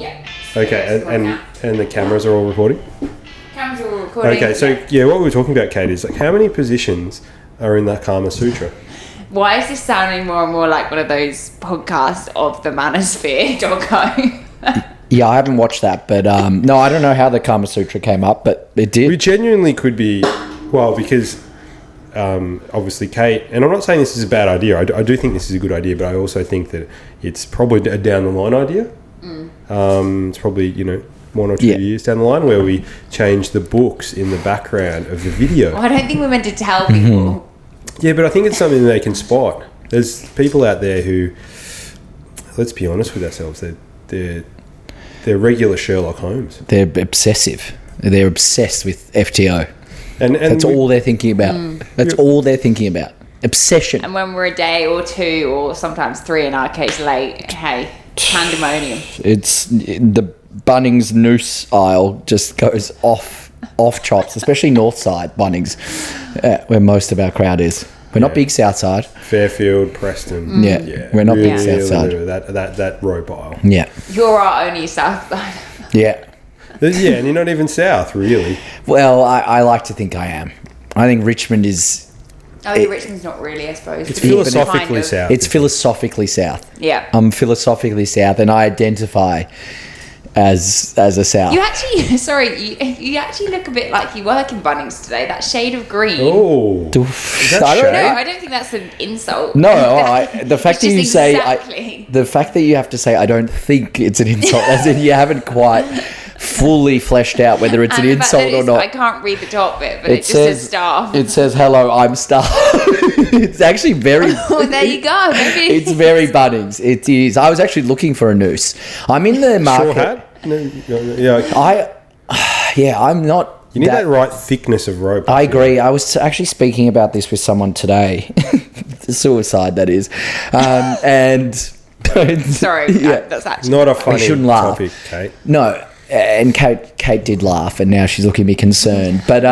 Yeah. Okay, and the cameras are all recording? Cameras are all recording. Okay, so yeah, what we were talking about, Kate, is like how many positions are in that Kama Sutra? Why is this sounding more and more like one of those podcasts of the Manosphere, Doggo? Yeah, I haven't watched that, but no, I don't know how the Kama Sutra came up, but it did. We genuinely could be, well, because obviously Kate, and I'm not saying this is a bad idea, I do think this is a good idea, but I also think that it's probably a down the line idea. It's probably, 1 or 2 years down the line where we change the books in the background of the video. Well, I don't think we're meant to tell people. Yeah, but I think it's something they can spot. There's people out there who, let's be honest with ourselves, they're regular Sherlock Holmes. They're obsessive. They're obsessed with FTO. And that's all they're thinking about. That's all they're thinking about. Obsession. And when we're a day or two or sometimes 3 in our case late, hey, pandemonium. It's the Bunnings noose aisle just goes off chops, especially north side Bunnings, where most of our crowd is. We're not big south side. Fairfield, Preston. Yeah, we're not big south side. That rope aisle. Yeah. You're our only south side. Yeah. Yeah, and you're not even south, really. Well, I like to think I am. I think Richmond is... Richmond's not really, I suppose. It's philosophically south. It's philosophically south. Yeah. I'm philosophically south, and I identify as a south. You actually, you actually look a bit like you work in Bunnings today. That shade of green. Oh. Is that I don't shade? No, know. I don't think that's an insult. No, the fact that It's you just say... exactly. the fact that you have to say, I don't think it's an insult, as in you haven't quite fully fleshed out whether it's an And the fact that insult or it's- not. I can't read the top bit, but it just says staff. It says, hello, I'm staff. It's actually very... Oh, there you go. Maybe It's very Bunnings. It is. I was actually looking for a noose. I'm in the market. Short hat? No, yeah. I'm not... You need that right thickness of rope. I agree. I was actually speaking about this with someone today. Suicide, that is. And... Sorry, Yeah. that's actually Not a funny shouldn't laugh. topic, Kate. No, and Kate did laugh, and now she's looking at me concerned. But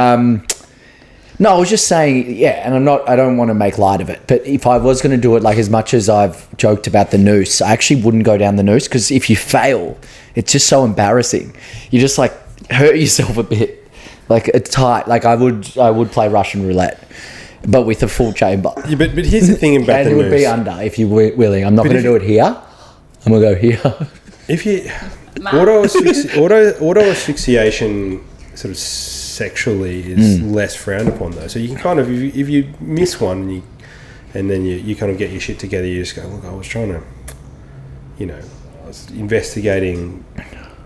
no, I was just saying, yeah, and I don't want to make light of it. But if I was going to do it, like as much as I've joked about the noose, I actually wouldn't go down the noose because if you fail, it's just so embarrassing. You just like hurt yourself a bit, like it's tight. Like I would play Russian roulette, but with a full chamber. Yeah, but here's the thing about And the it would be noose. under if you were willing. I'm not going to do it here. I'm going to go here. If you auto asphyxiation sort of sexually is less frowned upon though, so you can kind of if you miss one and then you kind of get your shit together, you just go, look, I was trying to, I was investigating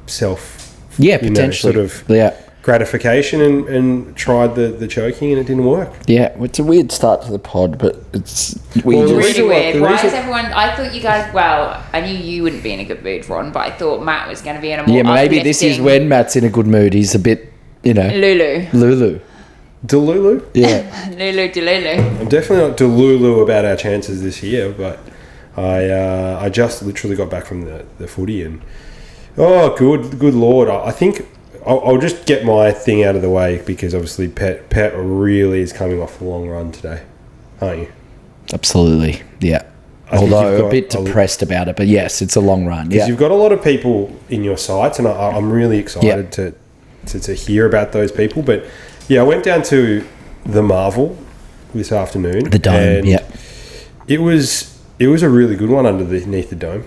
self, Yeah, potentially. sort of Yeah. gratification and tried the choking and it didn't work. Yeah, it's a weird start to the pod, but it's we Well, just, really reason why- weird. the Why reason- is everyone? I thought you guys. Well, I knew you wouldn't be in a good mood, Ron, but I thought Matt was going to be in a more. maybe this is uplifting when Matt's in a good mood. He's a bit, Lulu, Lulu. Delulu? Yeah, Lulu, Delulu. I'm definitely not delulu about our chances this year, but I just literally got back from the footy and good lord, I think I'll just get my thing out of the way because obviously Pet really is coming off a long run today, aren't you? absolutely. Yeah. I think Although you've a got bit depressed about it, but yes, it's a long run. Because Yeah, you've got a lot of people in your sights, and I'm really excited to hear about those people. But yeah, I went down to the Marvel this afternoon. the dome. and Yeah, it was a really good one underneath the dome.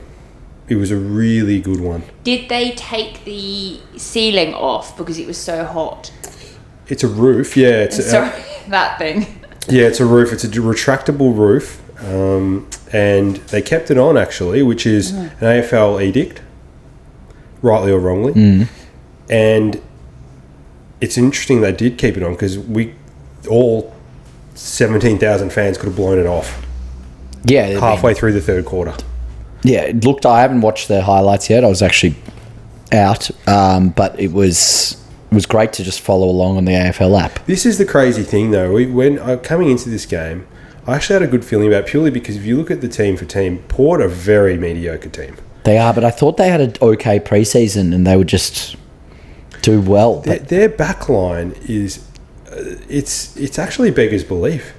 It was a really good one. Did they take the ceiling off because it was so hot? It's a roof, yeah. It's Sorry, that thing. yeah, it's a roof. It's a retractable roof, and they kept it on actually, which is an AFL edict, rightly or wrongly. And it's interesting they did keep it on because all 17,000 fans could have blown it off yeah. halfway through the third quarter. Yeah, it looked. I haven't watched the highlights yet. I was actually out, but it was great to just follow along on the AFL app. This is the crazy thing, though. When coming into this game, I actually had a good feeling about it purely because if you look at the team for team, Port are a very mediocre team. They are, but I thought they had an okay preseason and they would just do well. But Their back line is, it's actually beggars belief.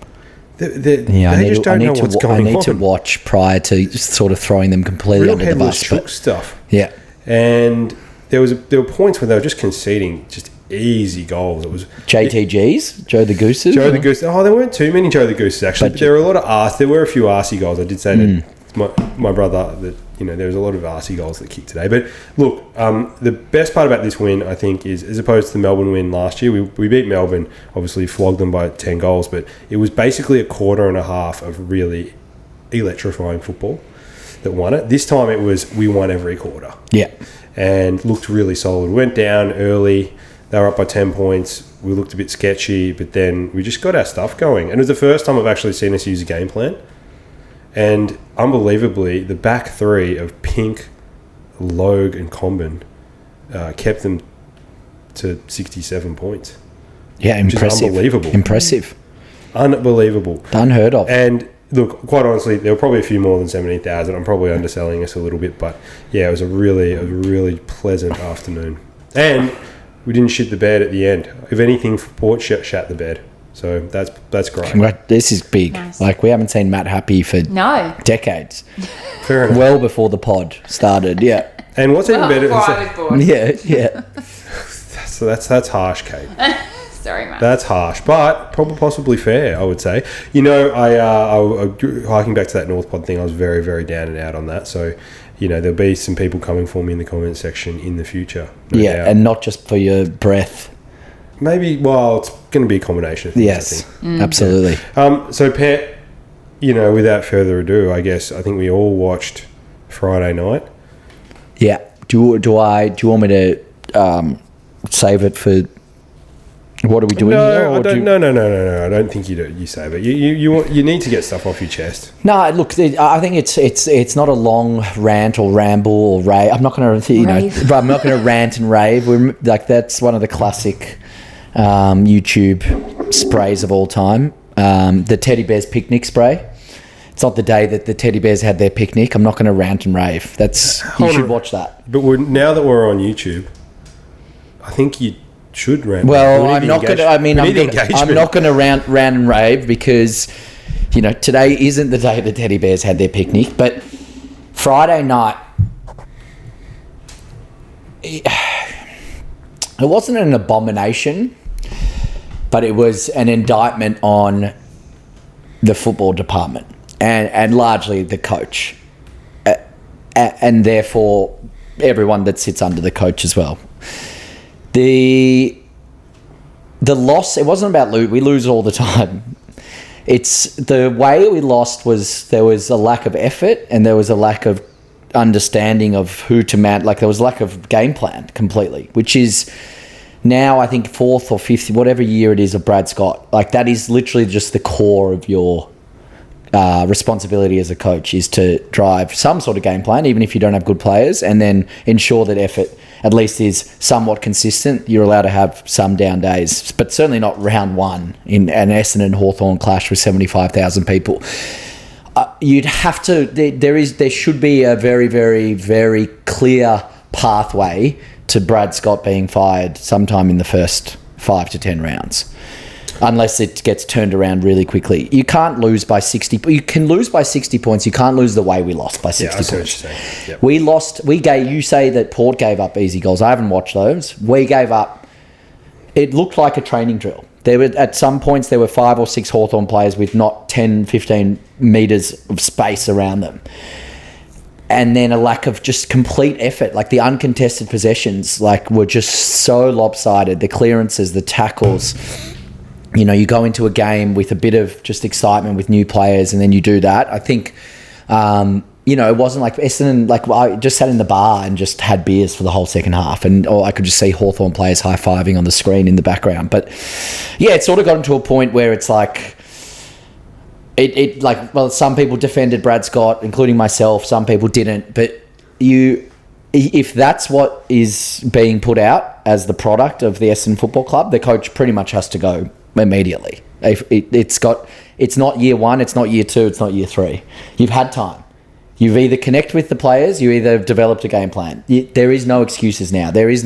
They just don't know what's going on. I need to watch prior to sort of throwing them completely Real under the headless bus. chook But stuff. yeah, and there were points where they were just conceding just easy goals. It was JTGs, Joe the Gooses. Joe the Goose. Oh, there weren't too many Joe the Gooses actually, but there were a lot of arse. There were a few arsey goals. I did say to my brother that there was a lot of arsey goals that kicked today. But look, the best part about this win, I think, is as opposed to the Melbourne win last year, we beat Melbourne, obviously flogged them by 10 goals, but it was basically a quarter and a half of really electrifying football that won it. This time it was we won every quarter. Yeah. And looked really solid. We went down early. They were up by 10 points. We looked a bit sketchy, but then we just got our stuff going. And it was the first time I've actually seen us use a game plan. And unbelievably, the back three of Pink, Logue, and Comben kept them to 67 points. Yeah, impressive. Unbelievable. Impressive. Unbelievable. Unheard of. And look, quite honestly, there were probably a few more than 17,000. I'm probably underselling us a little bit, but yeah, it was a really pleasant afternoon. And we didn't shit the bed at the end. If anything, Port shat the bed. So that's great. This is big. Nice. Like, we haven't seen Matt happy for decades. Fair enough. Well before the pod started, yeah. And what's even better... Before I was born. Yeah. So that's harsh, Kate. Sorry, Matt. That's harsh, but probably possibly fair, I would say. I hiking back to that North Pod thing, I was very, very down and out on that. So, there'll be some people coming for me in the comment section in the future. No doubt. And not just for your breath. Maybe, it's going to be a combination of things, Yes, I think. absolutely. So, Pat, without further ado, I guess, I think we all watched Friday night. Yeah. Do you want me to save it for... What are we doing here? No, I don't think you do. You say, but you need to get stuff off your chest. No, look, I think it's not a long rant or ramble or rave. I'm not going to I'm not going to rant and rave. That's one of the classic YouTube sprays of all time. The Teddy Bears picnic spray. It's not the day that the Teddy Bears had their picnic. I'm not going to rant and rave. You should watch that. But now that we're on YouTube, I think you should rant. Well, I'm not going to. I'm not going to rant and rave because today isn't the day the Teddy Bears had their picnic. But Friday night, it wasn't an abomination, but it was an indictment on the football department and largely the coach, and therefore everyone that sits under the coach as well. The loss, it wasn't about lose. We lose all the time. It's the way we lost there was a lack of effort and there was a lack of understanding of who to man. Like, there was a lack of game plan completely, which is now I think fourth or fifth, whatever year it is of Brad Scott. Like, that is literally just the core of your responsibility as a coach, is to drive some sort of game plan, even if you don't have good players, and then ensure that effort at least is somewhat consistent. You're allowed to have some down days, but certainly not round one in an Essendon Hawthorn clash with 75,000 people. You'd have to. There should be a very, very, very clear pathway to Brad Scott being fired sometime in the first 5 to 10 rounds. Unless it gets turned around really quickly. You can't lose by 60. You can lose by 60 points. You can't lose the way we lost by 60 points. What you're saying. Yep. We lost. You say that Port gave up easy goals. I haven't watched those. We gave up. It looked like a training drill. At some points, there were 5 or 6 Hawthorn players with not 10, 15 metres of space around them. And then a lack of just complete effort. Like, the uncontested possessions were just so lopsided. The clearances, the tackles. You go into a game with a bit of just excitement with new players, and then you do that. I think, it wasn't like Essendon. I just sat in the bar and just had beers for the whole second half, or I could just see Hawthorn players high-fiving on the screen in the background. But yeah, it sort of gotten to a point where it's like, some people defended Brad Scott, including myself. Some people didn't. But if that's what is being put out as the product of the Essendon Football Club, the coach pretty much has to go immediately. It's not year 1, it's not year 2, it's not year 3. You've had time. You've either connected with the players, you either developed a game plan. There is no excuses now. It's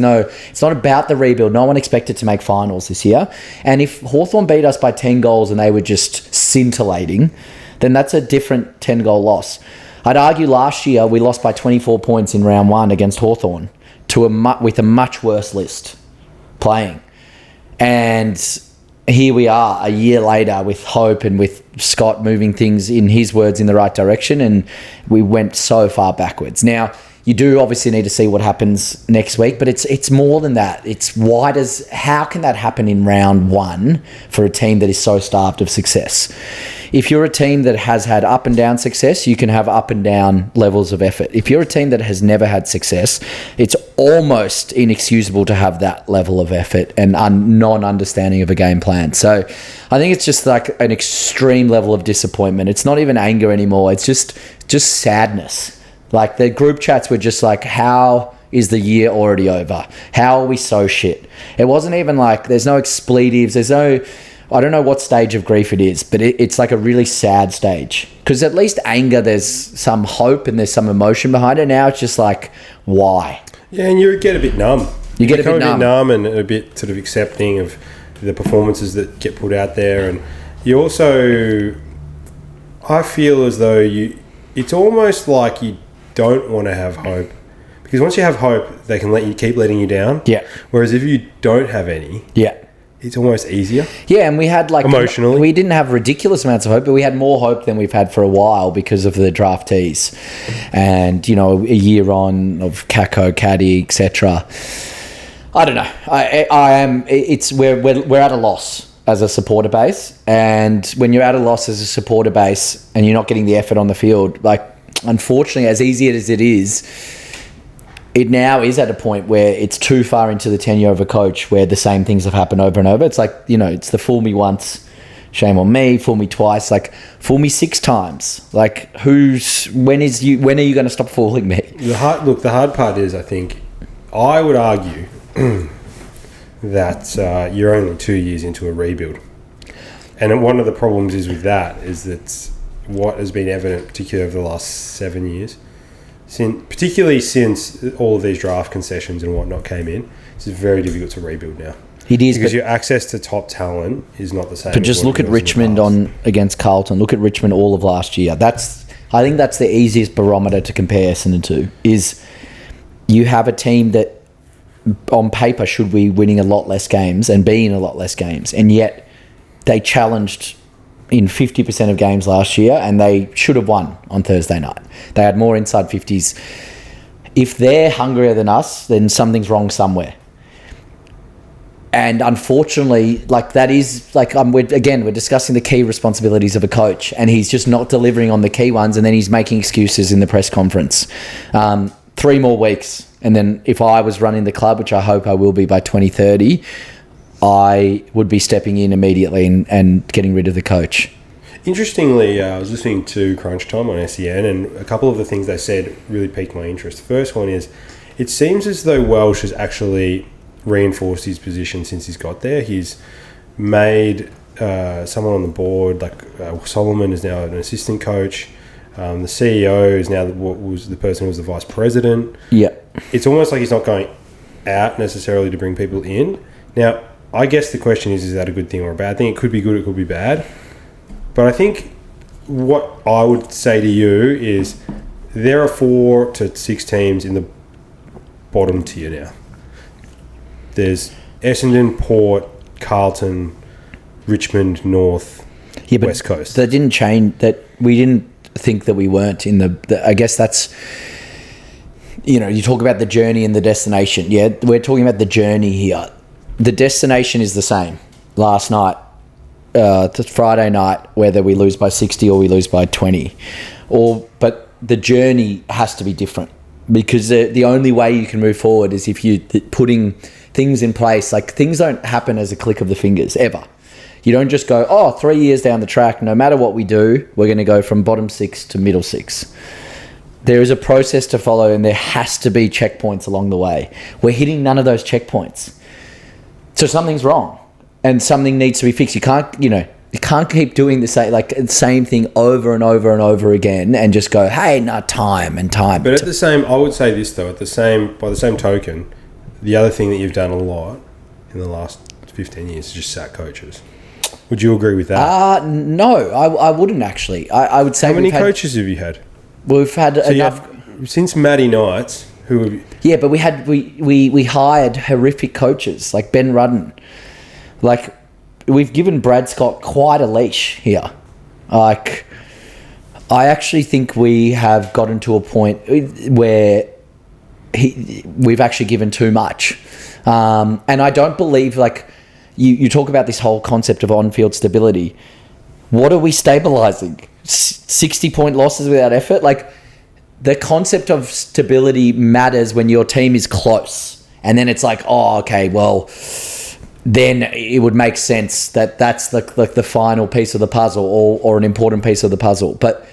not about the rebuild. No one expected to make finals this year. And if Hawthorn beat us by 10 goals and they were just scintillating, then that's a different 10-goal loss. I'd argue last year we lost by 24 points in round 1 against Hawthorn. with a much worse list playing. And here we are a year later with hope and with Scott moving things, in his words, in the right direction, and we went so far backwards. Now, you do obviously need to see what happens next week, but it's more than that. It's how can that happen in round one for a team that is so starved of success? If you're a team that has had up and down success, you can have up and down levels of effort. If you're a team that has never had success, it's almost inexcusable to have that level of effort and non-understanding of a game plan. So I think it's just like an extreme level of disappointment. It's not even anger anymore. It's just sadness. Like, the group chats were just like, how is the year already over? How are we so shit? It wasn't even like, there's no expletives. I don't know what stage of grief it is, but it's like a really sad stage. Because at least anger, there's some hope and there's some emotion behind it. Now it's just like, why? Yeah, and you get a bit numb. You get a bit numb and a bit sort of accepting of the performances that get put out there. And you also, I feel as though it's almost like you don't want to have hope, because once you have hope, they can keep letting you down. Yeah. Whereas if you don't have any, it's almost easier. Yeah, and we had emotionally, we didn't have ridiculous amounts of hope, but we had more hope than we've had for a while because of the draftees, and a year on of Kako, Caddy, etc. I don't know. We're at a loss as a supporter base, and when you're at a loss as a supporter base and you're not getting the effort on the field, unfortunately, as easy as it is, it now is at a point where it's too far into the tenure of a coach where the same things have happened over and over. It's like, it's the fool me once, shame on me, fool me twice, fool me 6 times. When are you going to stop fooling me? The hard part is, I think, I would argue that you're only 2 years into a rebuild. And one of the problems is with that is that what has been evident, particularly over the last 7 years, particularly since all of these draft concessions and whatnot came in, it's very difficult to rebuild now. It is, because your access to top talent is not the same. But just look at Richmond against Carlton. Look at Richmond all of last year. I think that's the easiest barometer to compare Essendon to. Is you have a team that on paper should be winning a lot less games and be in a lot less games, and yet they challenged in 50% of games last year, and they should have won on Thursday night. They had more inside 50s. If they're hungrier than us, then something's wrong somewhere. And unfortunately, we're discussing the key responsibilities of a coach, and he's just not delivering on the key ones, and then he's making excuses in the press conference. 3 more weeks, and then if I was running the club, which I hope I will be by 2030, I would be stepping in immediately and getting rid of the coach. Interestingly, I was listening to Crunch Time on SEN, and a couple of the things they said really piqued my interest. The first one is, it seems as though Welsh has actually reinforced his position since he's got there. He's made someone on the board, Solomon is now an assistant coach. The CEO is now the person who was the vice president. Yeah. It's almost like he's not going out necessarily to bring people in. Now, I guess the question is that a good thing or a bad thing? It could be good, it could be bad. But I think what I would say to you is there are 4 to 6 teams in the bottom tier now. There's Essendon, Port, Carlton, Richmond, North, West Coast. That didn't change. That we didn't think that we weren't in the I guess that's, you talk about the journey and the destination. Yeah, we're talking about the journey here. The destination is the same. Last night, Friday night, whether we lose by 60 or we lose by 20, but the journey has to be different, because the only way you can move forward is if you're putting things in place. Things don't happen as a click of the fingers ever. You don't just go, 3 years down the track, no matter what we do, we're going to go from bottom 6 to middle 6. There is a process to follow, and there has to be checkpoints along the way. We're hitting none of those checkpoints. So something's wrong, and something needs to be fixed. You can't keep doing the same thing over and over and over again, and just go, hey, time. But I would say this though. By the same token, the other thing that you've done a lot in the last 15 years is just sack coaches. Would you agree with that? No, I wouldn't actually. I would say. How many coaches have you had? We've had enough. Since Matty Knights, Who have you? Yeah, but we hired horrific coaches like Ben Rudden. Like, we've given Brad Scott quite a leash here. Like, I actually think we have gotten to a point where we've actually given too much. And I don't believe, like, you talk about this whole concept of on-field stability. What are we stabilizing? 60-point losses without effort? Like, the concept of stability matters when your team is close. And then it's like, oh, okay, well, then it would make sense that that's the final piece of the puzzle or an important piece of the puzzle. But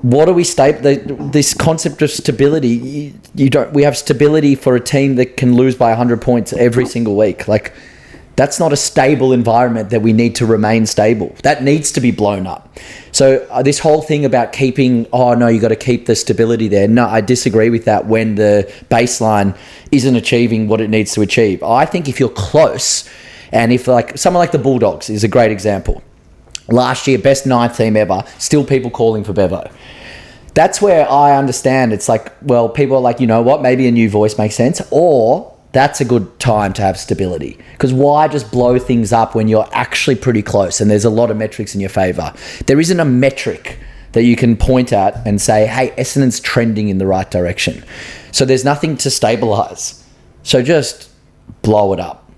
what are we this concept of stability, we have stability for a team that can lose by 100 points every single week. Like, that's not a stable environment that we need to remain stable. That needs to be blown up. So this whole thing about keeping, oh no, you got to keep the stability there. No, I disagree with that when the baseline isn't achieving what it needs to achieve. I think if you're close, and if like someone like the Bulldogs is a great example. Last year, best 9th team ever, still people calling for Bevo. That's where I understand. It's like, well, people are like, you know what, maybe a new voice makes sense, or that's a good time to have stability. Because why just blow things up when you're actually pretty close and there's a lot of metrics in your favour? There isn't a metric that you can point at and say, hey, Essendon's trending in the right direction. So there's nothing to stabilise. So just blow it up.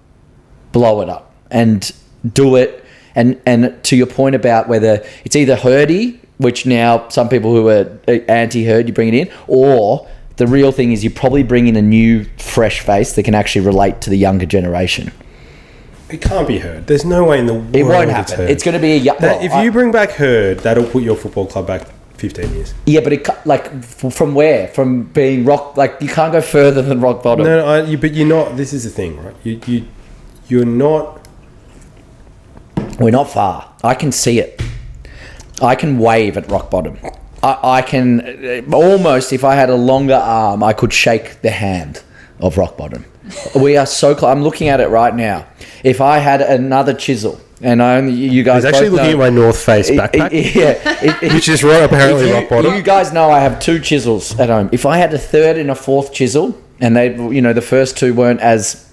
Blow it up and do it. And to your point about whether it's either herdy, which now some people who are anti-herd, you bring it in, or the real thing is you probably bring in a new, fresh face that can actually relate to the younger generation. It can't be Herd. There's no way in the world it won't happen. It's going to be a if you bring back Herd, that'll put your football club back 15 years. Yeah, but it like from where? From being rock, like you can't go further than rock bottom. No, but you're not. This is the thing, right? You're not. We're not far. I can see it. I can wave at rock bottom. I can almost, if I had a longer arm, I could shake the hand of rock bottom. We are so close. I'm looking at it right now. If I had another chisel, and I only you guys, he's actually both looking know, at my North Face backpack, yeah, which is right apparently rock bottom. You guys know I have 2 chisels at home. If I had a third and a fourth chisel, and they, the first 2 weren't as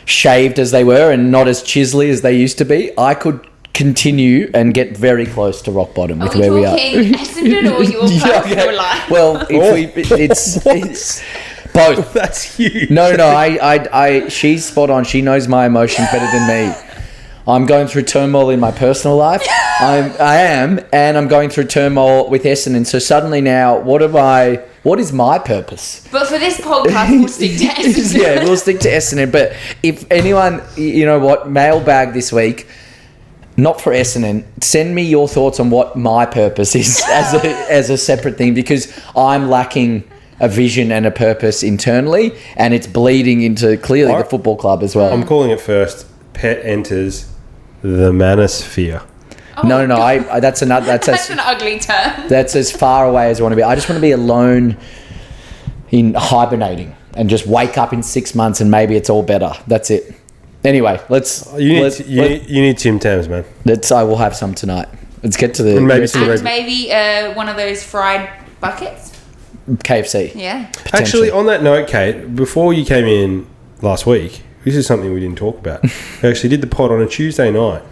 shaved as they were and not as chiselly as they used to be, I could continue and get very close to rock bottom with where we are. Essendon or your personal life? Well, it's both. That's huge. No. I she's spot on. She knows my emotions better than me. I'm going through turmoil in my personal life. I am, and I'm going through turmoil with Essendon. So suddenly now, what is my purpose? But for this podcast, we'll stick to Essendon. Yeah, we'll stick to Essendon. But if anyone, mailbag this week. Not for Essendon. Send me your thoughts on what my purpose is as a separate thing, because I'm lacking a vision and a purpose internally, and it's bleeding into clearly the football club as well. I'm calling it first. Pet enters the manosphere. Oh, no. That's another. That's an ugly term. That's as far away as I want to be. I just want to be alone, in hibernating, and just wake up in 6 months and maybe it's all better. That's it. Anyway, you need Tim Tams, man. I will have some tonight. Let's get to the maybe one of those fried buckets. KFC. Yeah. Actually, on that note, Kate, before you came in last week, this is something we didn't talk about. We actually did the pod on a Tuesday night.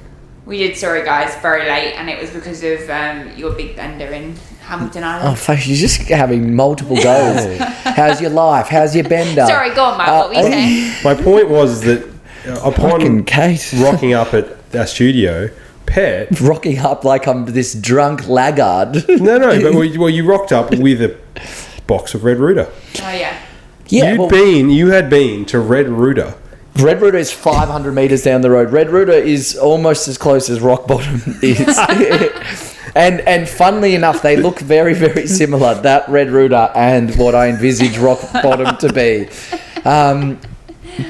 We did, sorry guys, very late, and it was because of your big bender in Hamilton Island. Oh, fuck, you're just having multiple goes. How's your life? How's your bender? Sorry, go on, Matt, what were you saying? My point was that upon Kate. rocking up at our studio, Pet... Rocking up like I'm this drunk laggard. No, but you rocked up with a box of Red Rooter. Oh, yeah. Yeah, you had been to Red Rooter. Red Rooter is 500 metres down the road. Red Rooter is almost as close as Rock Bottom is. And funnily enough, they look very, very similar, that Red Rooter and what I envisage Rock Bottom to be.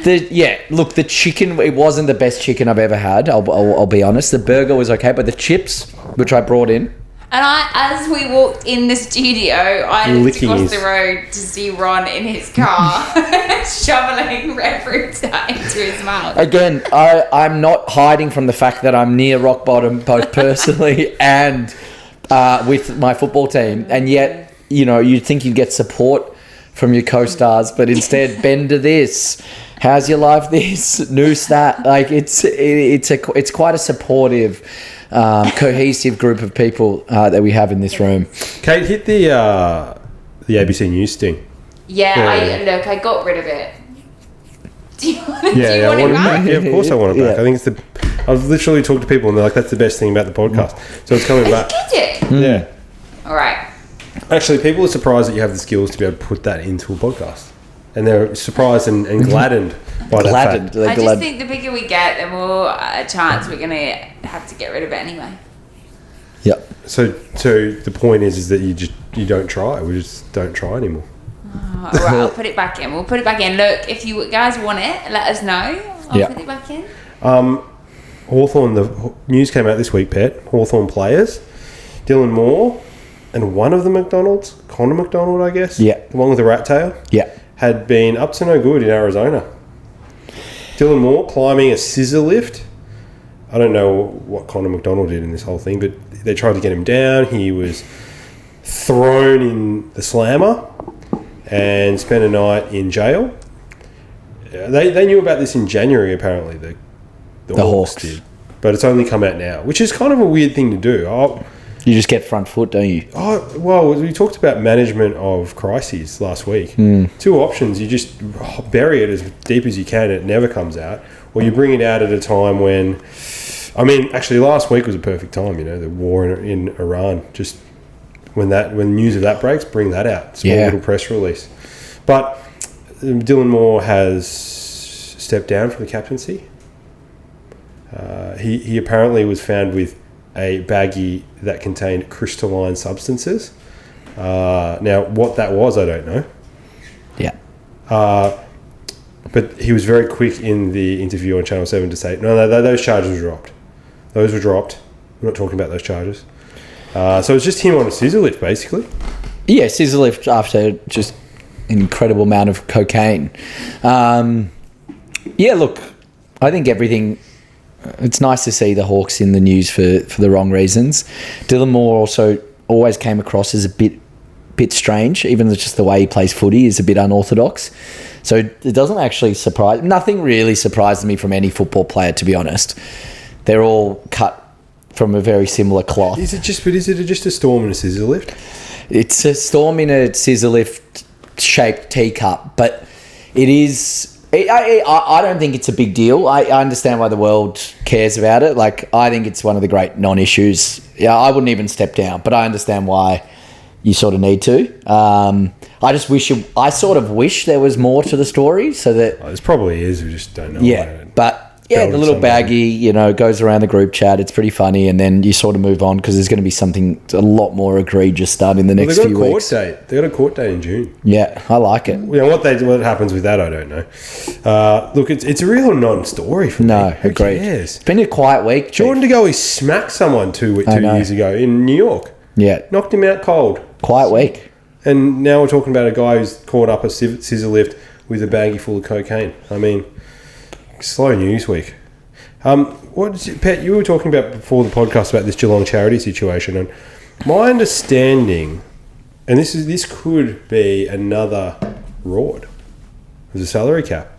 The chicken, it wasn't the best chicken I've ever had, I'll be honest. The burger was okay, but the chips, which I brought in. And as we walked in the studio, I looked across the road to see Ron in his car shoveling Red Rooter into his mouth. Again, I'm not hiding from the fact that I'm near rock bottom, both personally and with my football team. And yet, you'd think you'd get support from your co-stars, but instead bend to this. How's your life? This noose that. Like it's quite a supportive, cohesive group of people that we have in this room. Kate, hit the ABC News sting. Yeah. I got rid of it. Do you want it back? Yeah, of course I want it back. I think I've literally talked to people and they're like, that's the best thing about the podcast. So it's coming back. Yeah. All right. Actually, people are surprised that you have the skills to be able to put that into a podcast. And they're surprised and gladdened by that fact. I just think the bigger we get, the more chance we're going to have to get rid of it anyway. Yep. So the point is that you don't try. We just don't try anymore. All right, I'll put it back in. We'll put it back in. Look, if you guys want it, let us know. I'll put it back in. Hawthorn, the news came out this week, Pet. Hawthorn players, Dylan Moore, and one of the McDonalds, Connor McDonald, I guess. Yeah. The one with the rat tail. Yeah. Had been up to no good in Arizona. Dylan Moore climbing a scissor lift. I don't know what Connor McDonald did in this whole thing, but they tried to get him down. He was thrown in the slammer and spent a night in jail. They knew about this in January, apparently. The Hawks did. But it's only come out now, which is kind of a weird thing to do. You just get front foot, don't you? Oh, well, we talked about management of crises last week. Two options. You just bury it as deep as you can. It never comes out. Or you bring it out at a time when... I mean, actually, last week was a perfect time, the war in Iran. Just when news of that breaks, bring that out. Small little press release. But Dylan Moore has stepped down from the captaincy. He apparently was found with a baggie that contained crystalline substances. Now, what that was, I don't know. Yeah. But he was very quick in the interview on Channel 7 to say, no, those charges were dropped. Those were dropped. We're not talking about those charges. So it's just him on a scissor lift, basically. Yeah, scissor lift after just an incredible amount of cocaine. Look, I think everything... It's nice to see the Hawks in the news for the wrong reasons. Dylan Moore also always came across as a bit strange, even just the way he plays footy is a bit unorthodox. So it doesn't actually surprise... Nothing really surprises me from any football player, to be honest. They're all cut from a very similar cloth. Is it just a storm in a scissor lift? It's a storm in a scissor lift shaped teacup, but it is... I don't think it's a big deal. I understand why the world cares about it. Like, I think it's one of the great non-issues. Yeah, I wouldn't even step down, but I understand why you sort of need to. I sort of wish there was more to the story so that... There probably is, we just don't know. Yeah, but... Yeah, the little baggie, goes around the group chat. It's pretty funny, and then you sort of move on because there's going to be something a lot more egregious done in the next few weeks. They got a court date in June. Yeah, I like it. What happens with that, I don't know. Look, it's a real non-story for me. No, Who agreed. cares? It's been a quiet week. Jordan De Goey smacked someone two years ago in New York. Yeah, knocked him out cold. Quiet week. And now we're talking about a guy who's caught up a scissor lift with a baggie full of cocaine. I mean, slow news week. Pat, you were talking about before the podcast about this Geelong charity situation, and my understanding, and this could be another Rord. There's a salary cap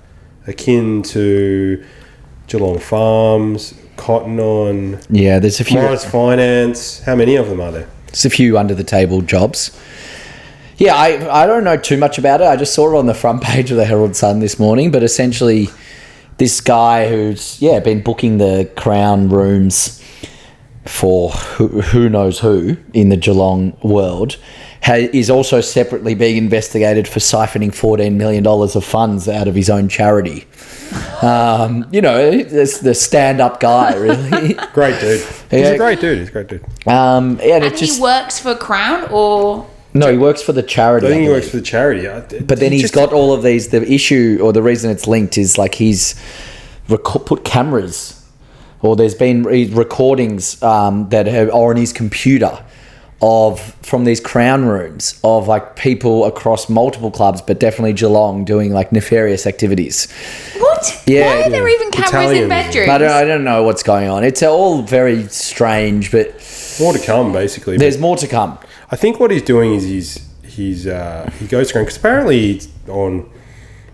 akin to Geelong Farms, Cotton On. Yeah, there's a few. Morris Finance. How many of them are there? There's a few under the table jobs. Yeah, I don't know too much about it. I just saw it on the front page of the Herald Sun this morning, but essentially... This guy who's, been booking the Crown rooms for who knows who in the Geelong world is also separately being investigated for siphoning $14 million of funds out of his own charity. It's the stand-up guy, really. Great dude. He's a great dude. And he works for Crown or... No, he works for the charity. I think he works for the charity. But then he's got all of these... The issue or the reason it's linked is like he's put cameras or there's been recordings that are on his computer from these Crown rooms of like people across multiple clubs, but definitely Geelong doing like nefarious activities. What? Yeah. Why are there even cameras in bedrooms? I don't know what's going on. It's all very strange, but... More to come, basically. There's more to come. I think what he's doing is he goes to Crown because apparently he's on,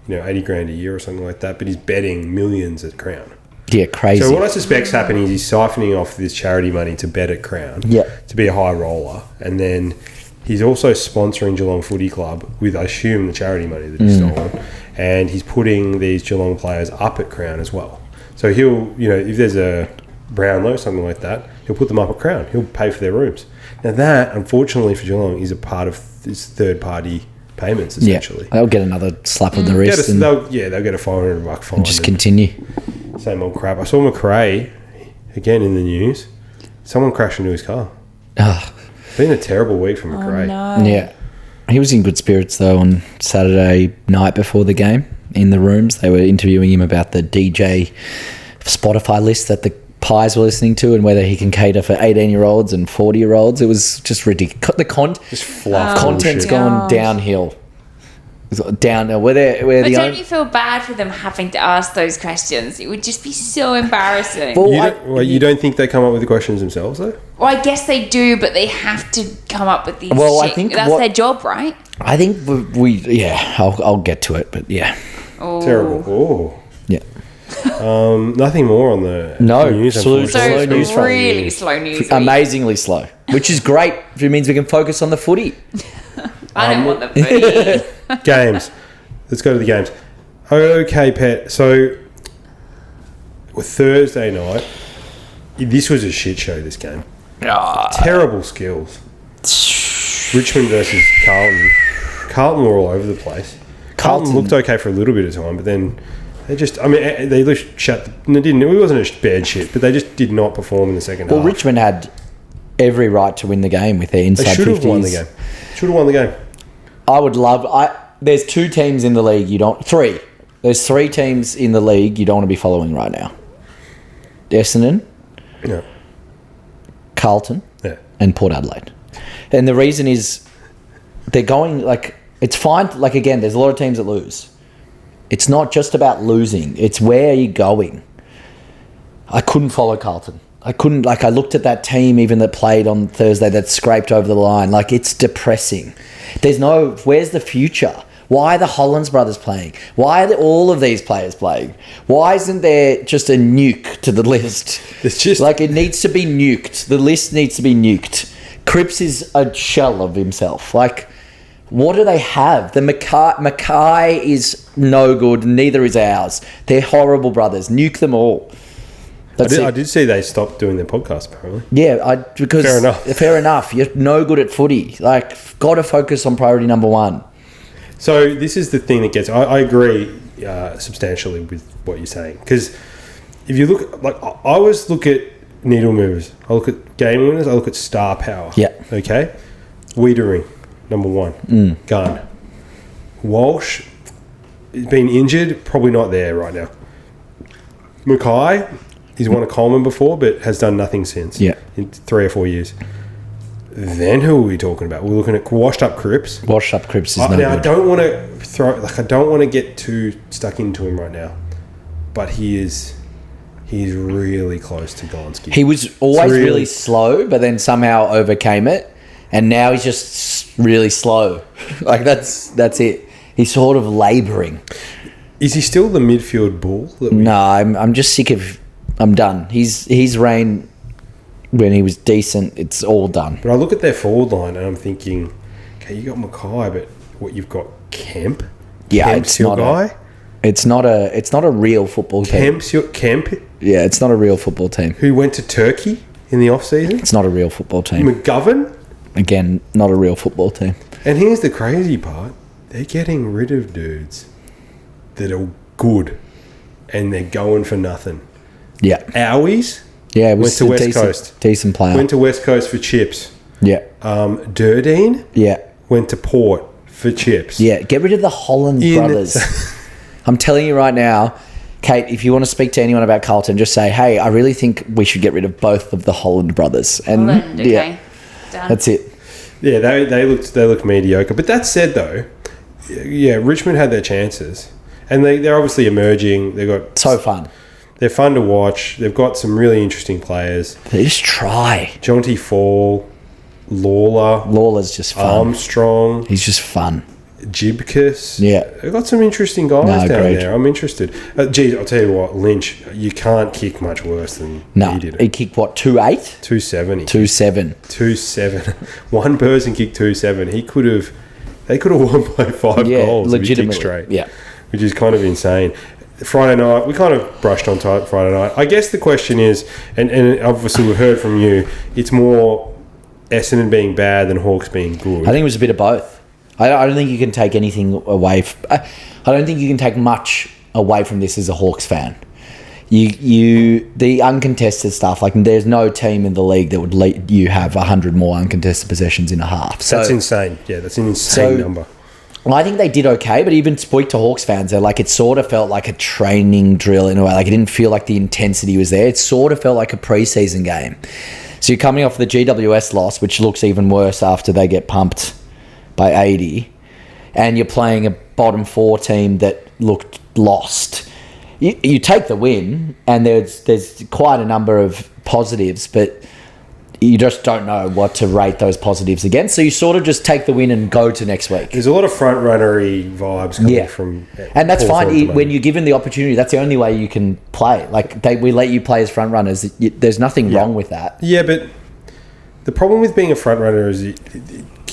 $80,000 a year or something like that, but he's betting millions at Crown. Yeah, crazy. So what I suspect's happening is he's siphoning off this charity money to bet at Crown. Yeah. To be a high roller, and then he's also sponsoring Geelong Footy Club with, I assume, the charity money that he's stolen, and he's putting these Geelong players up at Crown as well. So he'll, if there's a Brownlow, something like that, he'll put them up at Crown. He'll pay for their rooms. Now that, unfortunately for Geelong, is a part of this third-party payments, essentially. Yeah, they'll get another slap on the wrist. They'll get a $500 fine. And just continue. Same old crap. I saw McRae, again in the news, someone crashed into his car. It's been a terrible week for McRae. Oh, no. Yeah. He was in good spirits, though, on Saturday night before the game. In the rooms, they were interviewing him about the DJ Spotify list that the Pies were listening to and whether he can cater for 18-year-olds and 40-year-olds. It was just ridiculous. Just fluff Content's bullshit. gone downhill. Downhill. But don't you feel bad for them having to ask those questions? It would just be so embarrassing. You don't think they come up with the questions themselves, though? Well, I guess they do, but they have to come up with these. Well, I shit. think that's their job, right? I think I'll get to it, but yeah. Oh. Terrible. Oh. Yeah. Nothing more on the news. Slow news front. Really slow news. week. Amazingly slow, which is great. It means we can focus on the footy. I don't want the footy. Games. Let's go to the games. Okay, Pet. So, Thursday night, this was a shit show, this game. Terrible skills. Richmond versus Carlton. Carlton were all over the place. Carlton looked okay for a little bit of time, but then they just, they didn't, it wasn't a bad shit, but they just did not perform in the second half. Well, Richmond had every right to win the game with their inside 50s. They should have won the game. Should have won the game. I would love, there's two teams in the league three. There's three teams in the league you don't want to be following right now. Essendon, Yeah. Carlton, Yeah. and Port Adelaide. And the reason is they're going, it's fine. Again, there's a lot of teams that lose. It's not just about losing. It's where are you going? I couldn't follow Carlton. I couldn't, I looked at that team even that played on Thursday that scraped over the line. It's depressing. Where's the future? Why are the Hollands brothers playing? Why are all of these players playing? Why isn't there just a nuke to the list? It's just... it needs to be nuked. The list needs to be nuked. Cripps is a shell of himself. What do they have? The Mackay is no good. Neither is ours. They're horrible brothers. Nuke them all. I did see they stopped doing their podcast, apparently. Yeah, because... Fair enough. Fair enough. You're no good at footy. Got to focus on priority number one. So this is the thing that gets... I agree substantially with what you're saying. Because if you look... I always look at needle movers. I look at game winners. I look at star power. Yeah. Okay? Wiedering, number one. Gunn. Walsh, has been injured. Probably not there right now. Mackay, he's won a Coleman before, but has done nothing since. Yeah. In 3 or 4 years. Then who are we talking about? We're looking at washed up Cripps. Washed up Cripps is no Now, good. I don't want to I don't want to get too stuck into him right now, but he's really close to Gonski. He was always really slow, but then somehow overcame it, and now he's just really slow. That's it. He's sort of labouring. Is he still the midfield bull? No, I'm just sick of. I'm done. His reign when he was decent, it's all done. But I look at their forward line and I'm thinking, okay, you got Mackay, but what you've got Kemp? Yeah, Kemp's it's your not guy. It's not a real football team. Kemp, Yeah, it's not a real football team. who went to Turkey in the off season. It's not a real football team. McGovern. Again, not a real football team. And here's the crazy part: they're getting rid of dudes that are good, and they're going for nothing. Yeah. Owies Yeah, it went was to a West decent, Coast. decent player. Went to West Coast for chips. Yeah. Durdeen Yeah. went to Port for chips. Yeah. Get rid of the Holland brothers. I'm telling you right now, Kate, if you want to speak to anyone about Carlton, just say, hey, I really think we should get rid of both of the Holland brothers. And Holland, okay. yeah, Done. that's it. Yeah, they looked mediocre. But that said, though, yeah, Richmond had their chances, and they're obviously emerging. They got So fun. They're fun to watch. They've got some really interesting players. They just try. Jonty Fall, Lawler's just fun. Armstrong. He's just fun. Jibkus. Yeah. They've got some interesting guys down there. I'm interested. Geez, I'll tell you what, Lynch, you can't kick much worse than he did. He kicked, 2.8? 2.7. 2.7. 2.7. One person kicked 2.7. They could have won by 5 goals. Legitimately. Straight. Yeah. Which is kind of insane. Friday night, we kind of brushed on Friday night. I guess the question is, and obviously we heard from you, it's more Essendon being bad than Hawks being good. I think it was a bit of both. I don't think you can take anything away. I don't think you can take much away from this as a Hawks fan. The uncontested stuff, like there's no team in the league that would let you have 100 more uncontested possessions in a half. So, that's insane. Yeah, that's an insane number. Well, I think they did okay, but even speak to Hawks fans, they're like, it sort of felt like a training drill in a way. Like it didn't feel like the intensity was there. It sort of felt like a preseason game. So you're coming off the GWS loss, which looks even worse after they get pumped by 80, and you're playing a bottom 4 team that looked lost. You take the win, and there's quite a number of positives, but you just don't know what to rate those positives against. So you sort of just take the win and go to next week. There's a lot of front-runnery vibes coming from... And that's fine. When you're given the opportunity, that's the only way you can play. Like, we let you play as front-runners. There's nothing wrong with that. Yeah, but the problem with being a front-runner is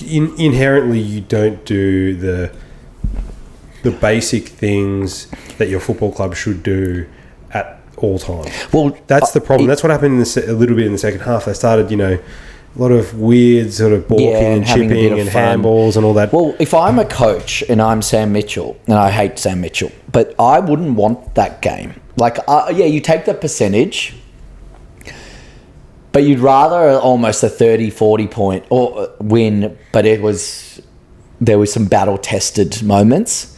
inherently you don't do the basic things that your football club should do at all times. Well, that's the problem. That's what happened a little bit in the second half. They started, a lot of weird sort of balking and chipping and handballs and all that. Well, if I'm a coach and I'm Sam Mitchell, and I hate Sam Mitchell, but I wouldn't want that game. Like, you take the percentage, but you'd rather almost a 30, 40 point or win, but there was some battle-tested moments.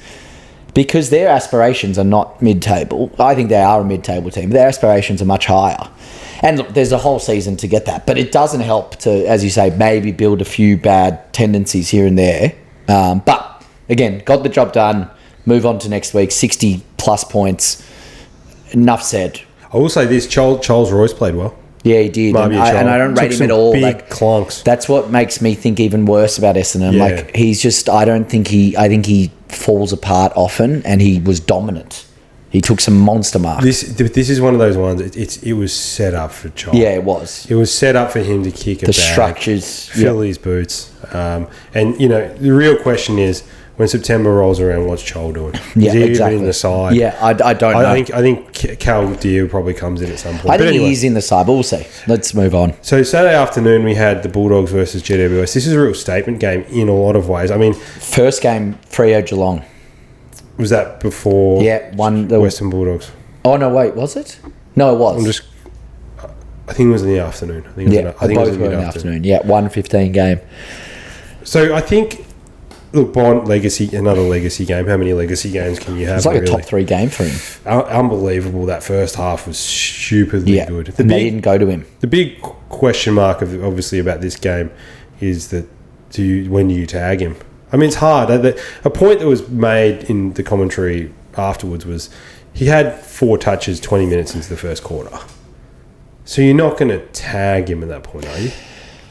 Because their aspirations are not mid-table. I think they are a mid-table team. Their aspirations are much higher. And look, there's a whole season to get that. But it doesn't help to, as you say, maybe build a few bad tendencies here and there. But, again, got the job done. Move on to next week. 60-plus points. Enough said. I will say this. Charles Royce played well. Yeah, he did. And I don't rate him at all. Big clunks. That's what makes me think even worse about Essendon. Yeah. Like, he's just... I think he falls apart often, and he was dominant. He took some monster marks. This is one of those ones. It was set up for Charles. Yeah, it was. It was set up for him to kick the structures, fill his boots, and the real question is when September rolls around, what's Charles doing? Yeah, is he exactly. even in the side? Yeah, I don't know. I think Cal Deer probably comes in at some point. I think he's in the side, but we'll see. Let's move on. So Saturday afternoon we had the Bulldogs versus GWS. This is a real statement game in a lot of ways. I mean, first game, Freo Geelong. Was that before? Yeah, Western Bulldogs. Oh no, wait, was it? No, it was. I think it was in the afternoon. I think it was in the afternoon. Yeah, 1:15 game. So I think, look, Bond legacy, another legacy game. How many legacy games can you have? It's like a top 3 game for him. Unbelievable. That first half was stupidly good. They didn't go to him. The big question mark, obviously, about this game is that when do you tag him? I mean, it's hard. A point that was made in the commentary afterwards was he had 4 touches 20 minutes into the first quarter. So you're not going to tag him at that point, are you?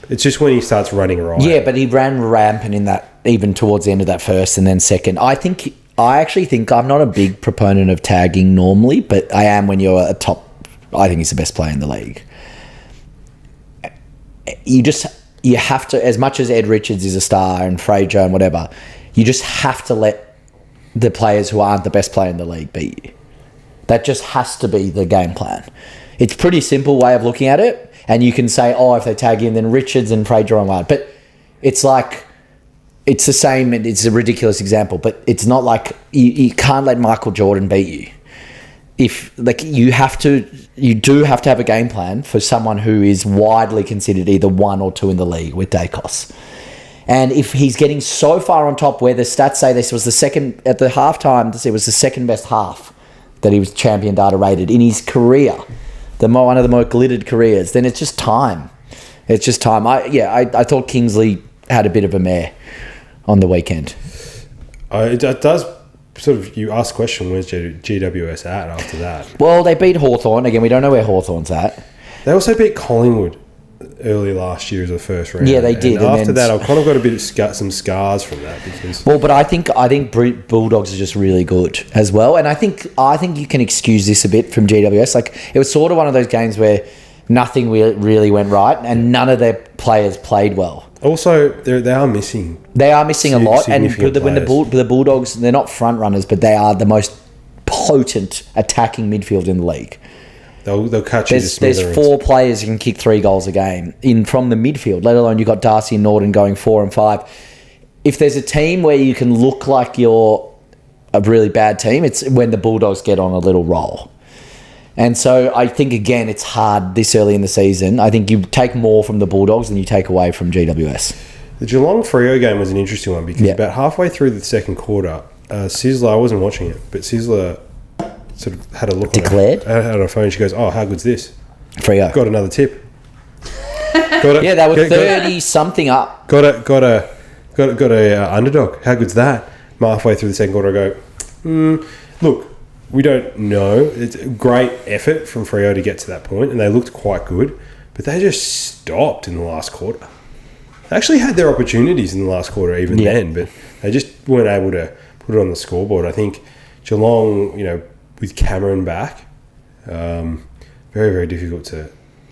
It's just when he starts running right. Yeah, but he ran rampant in that, even towards the end of that first and then second. I actually think I'm not a big proponent of tagging normally, but I am when you're a top. I think he's the best player in the league. You have to, as much as Ed Richards is a star and Fraser and whatever, you just have to let the players who aren't the best player in the league beat you. That just has to be the game plan. It's a pretty simple way of looking at it, and you can say, if they tag him, then Richards and Fraser are on. But it's like, it's the same, it's a ridiculous example, but it's not like, you can't let Michael Jordan beat you. You do have to have a game plan for someone who is widely considered either 1 or 2 in the league with Dacos. And if he's getting so far on top where the stats say this was the second, at the halftime, it was the second best half that he was champion data rated in his career, one of the most glittered careers, then it's just time. It's just time. I thought Kingsley had a bit of a mare on the weekend. It does sort of, you ask the question, where's GWS at after that? Well, they beat Hawthorn. Again, we don't know where Hawthorn's at. They also beat Collingwood. early last year as a first round. Yeah, they did. And after that, I've kind of got a bit of some scars from that because. Well, but I think Bulldogs are just really good as well, and I think you can excuse this a bit from GWS. Like it was sort of one of those games where nothing really went right, and none of their players played well. Also, they are missing. They are missing a lot, and when players. the Bulldogs, they're not front runners, but they are the most potent attacking midfield in the league. They'll catch you. There's 4 players who can kick 3 goals a game from the midfield, let alone you've got Darcy and Norton going 4 and 5. If there's a team where you can look like you're a really bad team, it's when the Bulldogs get on a little roll. And so I think, again, it's hard this early in the season. I think you take more from the Bulldogs than you take away from GWS. The Geelong-Freo game was an interesting one because about halfway through the second quarter, Sizzler, I wasn't watching it, but Sizzler sort of had a look Declared? on her phone. She goes, "Oh, how good's this? Freo. Got another tip." They were 30-something up. Got a underdog. How good's that? Halfway through the second quarter, I go, look, we don't know. It's a great effort from Freo to get to that point, and they looked quite good, but they just stopped in the last quarter. They actually had their opportunities in the last quarter even then, but they just weren't able to put it on the scoreboard. I think Geelong, with Cameron back, very, very difficult to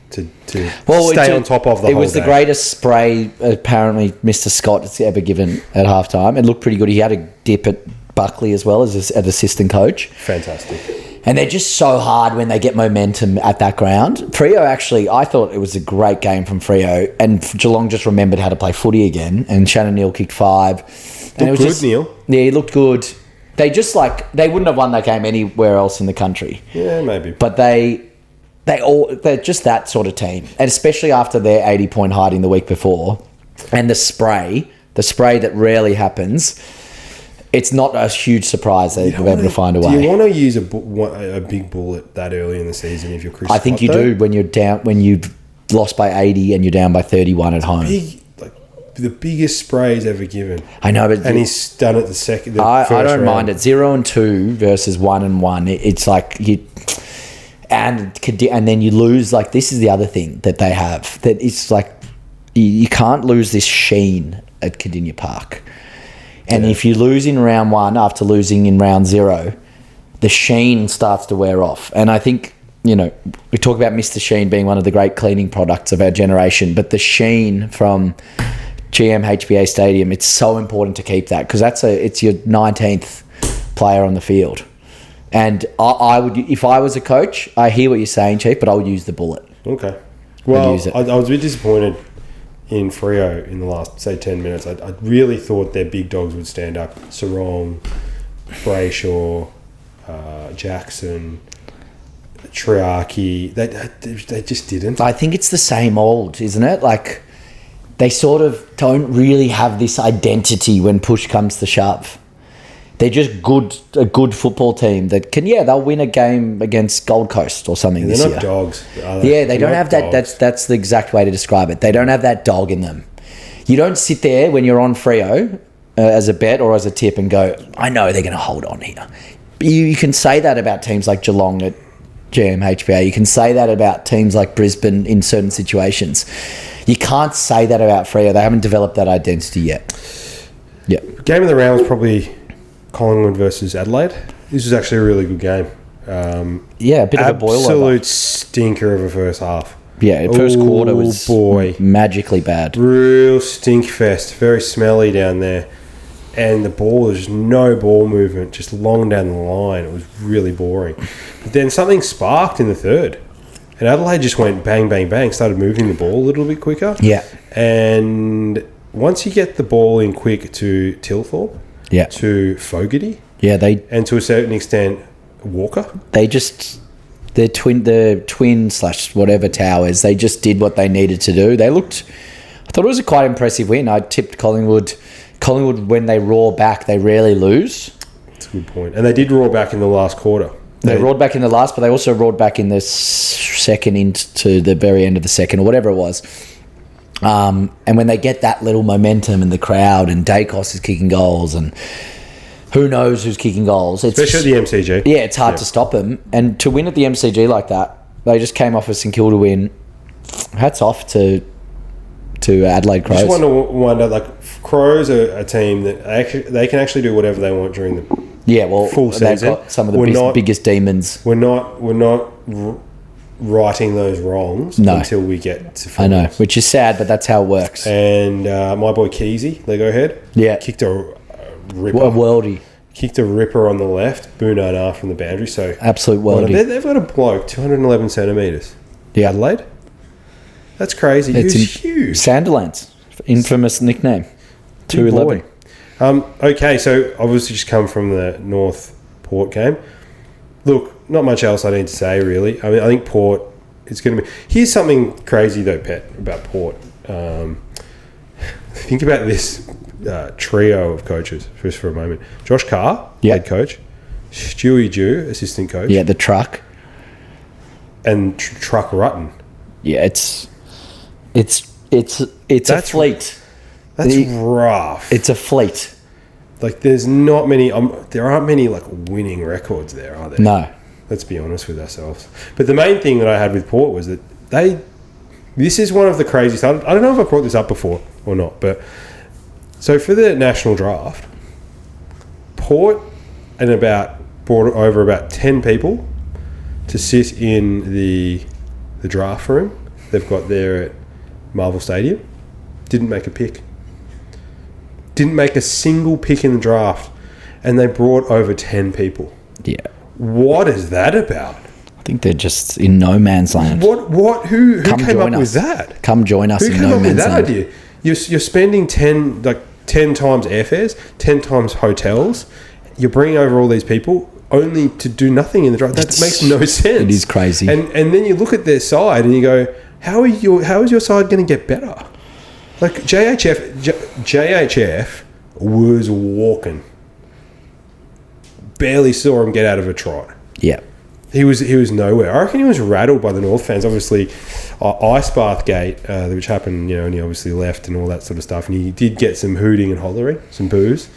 stay on top of the whole It was the greatest spray, apparently, Mr. Scott has ever given at halftime. It looked pretty good. He had a dip at Buckley as well as assistant coach. Fantastic. And they're just so hard when they get momentum at that ground. Freo, actually, I thought it was a great game from Freo, and Geelong just remembered how to play footy again, and Shannon Neal kicked 5. And Looked good, Neil. Yeah, he looked good. They just they wouldn't have won that game anywhere else in the country. Yeah, maybe. But they're just that sort of team, and especially after their 80-point hiding the week before, and the spray that rarely happens. It's not a huge surprise that they're able to find a way. Do you want to use a big bullet that early in the season if you're Chris Scott? I think you do when you've lost by 80 and you're down by 31 at home. The biggest spray he's ever given. I know, but he's done it the second. I don't mind it. 0 and 2 versus 1 and 1. It's like and then you lose. Like, this is the other thing that they have, that it's like you can't lose this sheen at Cardinia Park. And if you lose in round 1 after losing in round 0, the sheen starts to wear off. And I think, we talk about Mr. Sheen being one of the great cleaning products of our generation, but the sheen from GMHBA Stadium, it's so important to keep that, because it's your 19th player on the field. And I would, if I was a coach, I hear what you're saying, Chief, but I would use the bullet. Okay. Well, I was a bit disappointed in Freo in the last, say, 10 minutes. I really thought their big dogs would stand up. Sarong, Brayshaw, Jackson, Triarchy. They just didn't. I think it's the same old, isn't it? Like, they sort of don't really have this identity when push comes to shove. They're just a good football team that can, they'll win a game against Gold Coast or something this year. They're not dogs, are they? Yeah, they don't have that. That's the exact way to describe it. They don't have that dog in them. You don't sit there when you're on Freo as a bet or as a tip and go, I know they're going to hold on here. You can say that about teams like Geelong at GMHBA. You can say that about teams like Brisbane in certain situations. You can't say that about Freo. They haven't developed that identity yet. Yeah. Game of the round was probably Collingwood versus Adelaide. This was actually a really good game. A bit of a boil-over. Absolute stinker of a first half. Yeah, first quarter was magically bad. Real stink fest. Very smelly down there. And the ball, there's no ball movement, just long down the line. It was really boring. But then something sparked in the third. And Adelaide just went bang, bang, bang, started moving the ball a little bit quicker. Yeah. And once you get the ball in quick to Tilthorpe, to Fogarty, and to a certain extent Walker, the twin / whatever towers, they just did what they needed to do. I thought it was a quite impressive win. I tipped Collingwood. Collingwood, when they roar back, they rarely lose. That's a good point. And they did roar back in the last quarter. They roared back in the last, but they also roared back in the second into the very end of the second or whatever it was. And when they get that little momentum in the crowd, and Dacos is kicking goals, and who knows who's kicking goals. Especially at the MCG. Yeah, it's hard to stop them. And to win at the MCG like that, they just came off a St Kilda win. hats off to Adelaide I Crows. just wonder, like, Crows are a team that they can actually do whatever they want during the full they've season. got some of the biggest demons. We're not righting those wrongs until we get to I know, finals. which is sad, but that's how it works. And my boy Keezy, Lego Head, kicked a ripper. What a worldie. Kicked a ripper on the left, Boonana from the boundary. So absolute worldie. They've got a bloke 211 centimetres. Yeah. Adelaide. That's crazy. He's huge. Sanderlands, infamous nickname. 211. Okay, so obviously just come from the North Port game. Look, not much else I need to say really. I mean, I think Port is going to be. Here's something crazy though, Pet, about Port. Think about this trio of coaches just for a moment. Josh Carr, head coach. Stewie Jew, assistant coach. Yeah, the truck. And Truck Rutten. Yeah, it's a fleet. That's rough. It's a fleet. Like, there's not many. There aren't many like winning records there, are there? No. Let's be honest with ourselves. But the main thing that I had with Port was that this is one of the craziest. I don't know if I brought this up before or not, but so for the national draft, Port brought over about 10 people to sit in the draft room they've got there at Marvel Stadium. Didn't make a pick. Didn't make a single pick in the draft, and they brought over 10 people. Yeah. What is that about? I think they're just in no man's land. Who came up with that? Come join us in no man's land. Who came up with that idea? You're spending 10 times airfares, 10 times hotels. You're bringing over all these people only to do nothing in the draft. That makes no sense. It is crazy. And then you look at their side and you go, how is your side going to get better? Like JHF was walking. Barely saw him get out of a trot. Yeah. He was nowhere. I reckon he was rattled by the North fans. Obviously, Ice Bath Gate, which happened, and he obviously left and all that sort of stuff. And he did get some hooting and hollering, some boos.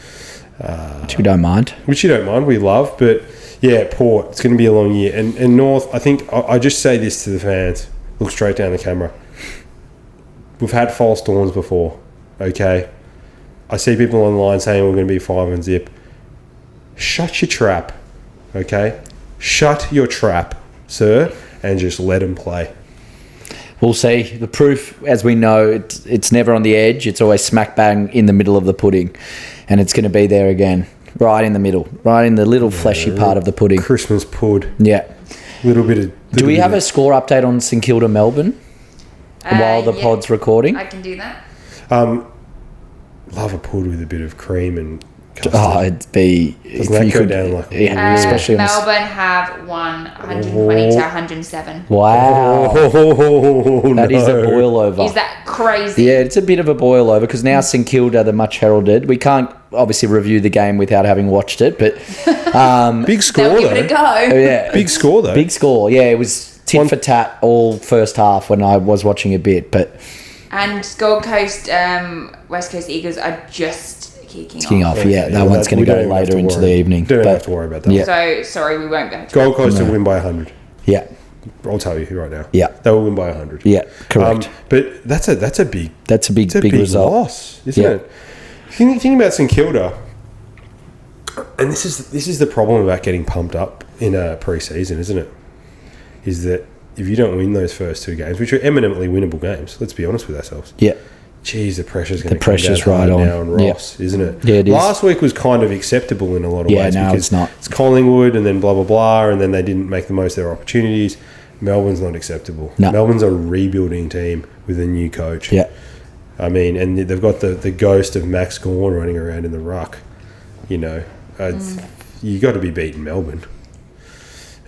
Which we don't mind. Which you don't mind, we love. But yeah, Port, it's going to be a long year. And North, I think, I just say this to the fans. Look straight down the camera. We've had false dawns before, okay? I see people online saying we're going to be 5-0. Shut your trap, okay? Shut your trap, sir, and just let them play. We'll see. The proof, as we know, it's never on the edge. It's always smack bang in the middle of the pudding. And it's going to be there again, right in the middle, right in the little fleshy part of the pudding. Christmas pud. Yeah. Do we have a score update on St Kilda Melbourne while the pod's recording? I can do that. Love a pud with a bit of cream and custard. It'd be... Doesn't that go down like... Yeah, especially Melbourne have won 120 to 107. Wow. That is a boil over. Is that crazy? Yeah, it's a bit of a boil over because now St Kilda, the much heralded, we can't obviously review the game without having watched it, but... big score, They'll give it a go. Yeah. Big score, though. Big score, yeah. It was tit for tat all first half when I was watching a bit, but... And Gold Coast, West Coast Eagles are just kicking off. Yeah, that one's going to go later into the evening. Don't have to worry about that. Yeah. So, sorry, we won't go. Gold Coast will win by 100. Yeah. I'll tell you right now. Yeah. They will win by 100. Yeah, correct. But that's a big result. Loss, isn't it? Think about St Kilda, and this is the problem about getting pumped up in a pre-season, isn't it? Is that if you don't win those first two games, which are eminently winnable games, let's be honest with ourselves. Yeah. Geez, the pressure's going to come down right on now on Ross, isn't it? Yeah, it is. Last week was kind of acceptable in a lot of ways. Yeah, no, because it's not. It's Collingwood and then blah, blah, blah, and then they didn't make the most of their opportunities. Melbourne's not acceptable. No. Melbourne's a rebuilding team with a new coach. Yeah. I mean, and they've got the ghost of Max Gawn running around in the ruck. You got to be beating Melbourne.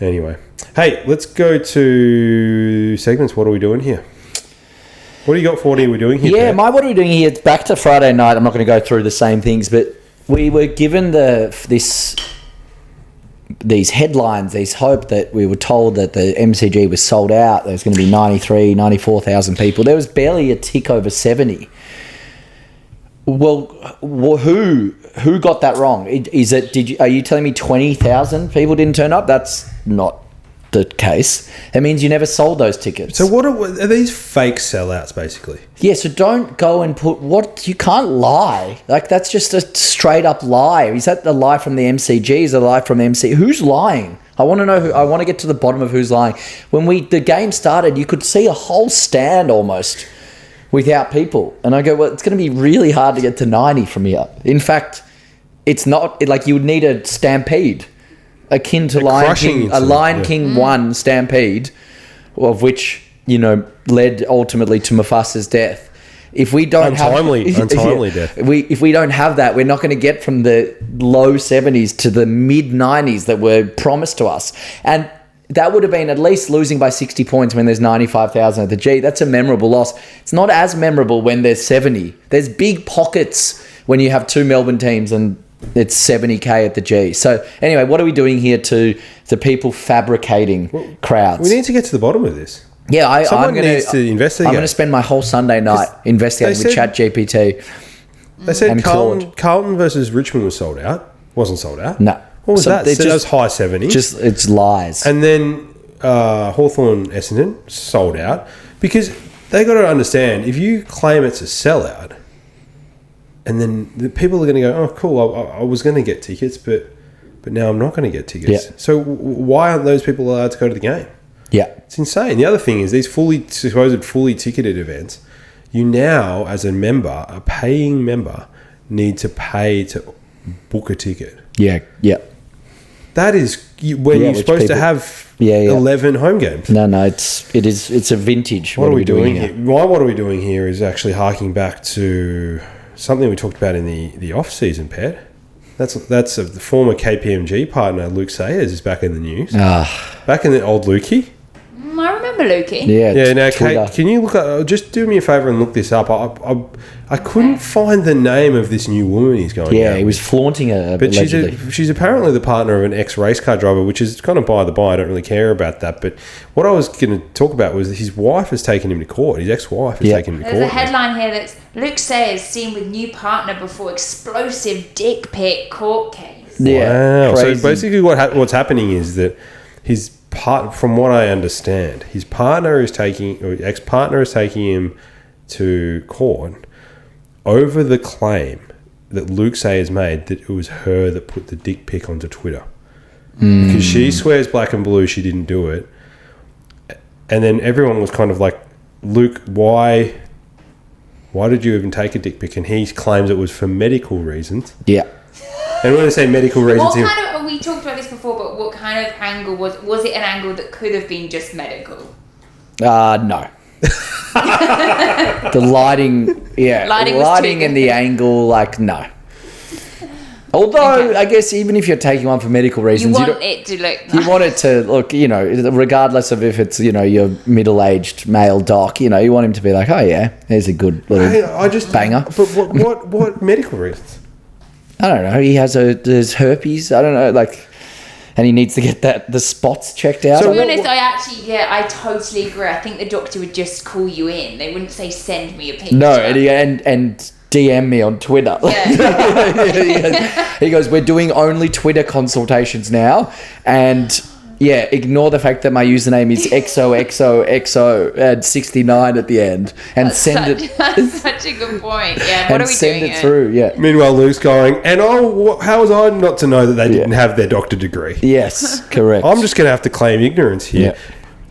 Anyway. Hey, let's go to segments. What are we doing here? What do you got for what are we doing here? Yeah, what are we doing here? It's back to Friday night. I'm not going to go through the same things, but we were given these headlines, this hope that we were told that the MCG was sold out. There was going to be 94,000 people. There was barely a tick over 70. Well, who got that wrong? Are you telling me 20,000 people didn't turn up? That's not the case, it means you never sold those tickets. So what are these fake sellouts, basically? Yeah, so don't go and put you can't lie. Like, that's just a straight up lie. Is that the lie from the MCG? Is it a lie from the MC? Who's lying? I want to know I want to get to the bottom of who's lying. When the game started, you could see a whole stand almost without people. And I go, well, it's going to be really hard to get to 90 from here. In fact, it's not like you would need a stampede akin to Lion King, a Lion King 1 stampede, of which, led ultimately to Mufasa's death. If we don't untimely death. If we don't have that, we're not going to get from the low 70s to the mid 90s that were promised to us. And that would have been at least losing by 60 points when there's 95,000 at the G. That's a memorable loss. It's not as memorable when there's 70. There's big pockets when you have two Melbourne teams and it's 70k at the G. So anyway, what are we doing here to the people fabricating crowds? We need to get to the bottom of this. Yeah, I'm going to investigate. I'm going to spend my whole Sunday night investigating with ChatGPT. They said Carlton versus Richmond was sold out. Wasn't sold out. No. What was that? That was high 70s. It's lies. And then Hawthorn Essendon sold out because they got to understand, if you claim it's a sellout, and then the people are going to go, oh, cool, I was going to get tickets, but now I'm not going to get tickets. Yeah. So why aren't those people allowed to go to the game? Yeah. It's insane. The other thing is these supposed fully ticketed events, you now, as a member, a paying member, need to pay to book a ticket. Yeah, yeah. That is when you're supposed to have 11 home games. No, it's a vintage. What are we doing here? What are we doing here is actually harking back to something we talked about in the off-season, Pat. That's the former KPMG partner, Luke Sayers, is back in the news. Back in the old Lukey. I remember Lukey. Yeah. Now, Kate, can you look at? Just do me a favour and look this up. I couldn't find the name of this new woman he's going. Yeah, he was flaunting her. But she's apparently the partner of an ex-race car driver, which is kind of by the by. I don't really care about that. But what I was going to talk about was his wife has taken him to court. His ex-wife has taken him to court. There's a headline here that's Luke Sayers seen with new partner before explosive dick pic court case. Yeah, wow. crazy. So basically, what's happening is that his from what I understand, his ex-partner is taking him to court over the claim that Luke Sayers made that it was her that put the dick pic onto Twitter. Because she swears black and blue she didn't do it. And then everyone was kind of like, Luke, why did you even take a dick pic? And he claims it was for medical reasons. Yeah. And when I say medical reasons... we talked about this before, but what kind of angle was it an angle that could have been just medical? No. The lighting, lighting and the angle, no. Although, I guess even if you're taking one for medical reasons, you want it to look nice. You want it to look, regardless of if it's, your middle-aged male doc, you want him to be like, oh yeah, there's a good little banger. But what medical reasons? I don't know. He has there's herpes. I don't know, and he needs to get the spots checked out. To be honest, I totally agree. I think the doctor would just call you in. They wouldn't say, send me a picture. No, and DM me on Twitter. Yeah. He goes, we're doing only Twitter consultations now, and ignore the fact that my username is XOXOXO and 69 at the end, and That's such a good point. Yeah, what are we doing? Send it through. Yeah. Meanwhile, Luke's going, and how was I not to know that they didn't have their doctor degree? Yes, correct. I'm just going to have to claim ignorance here. Yeah.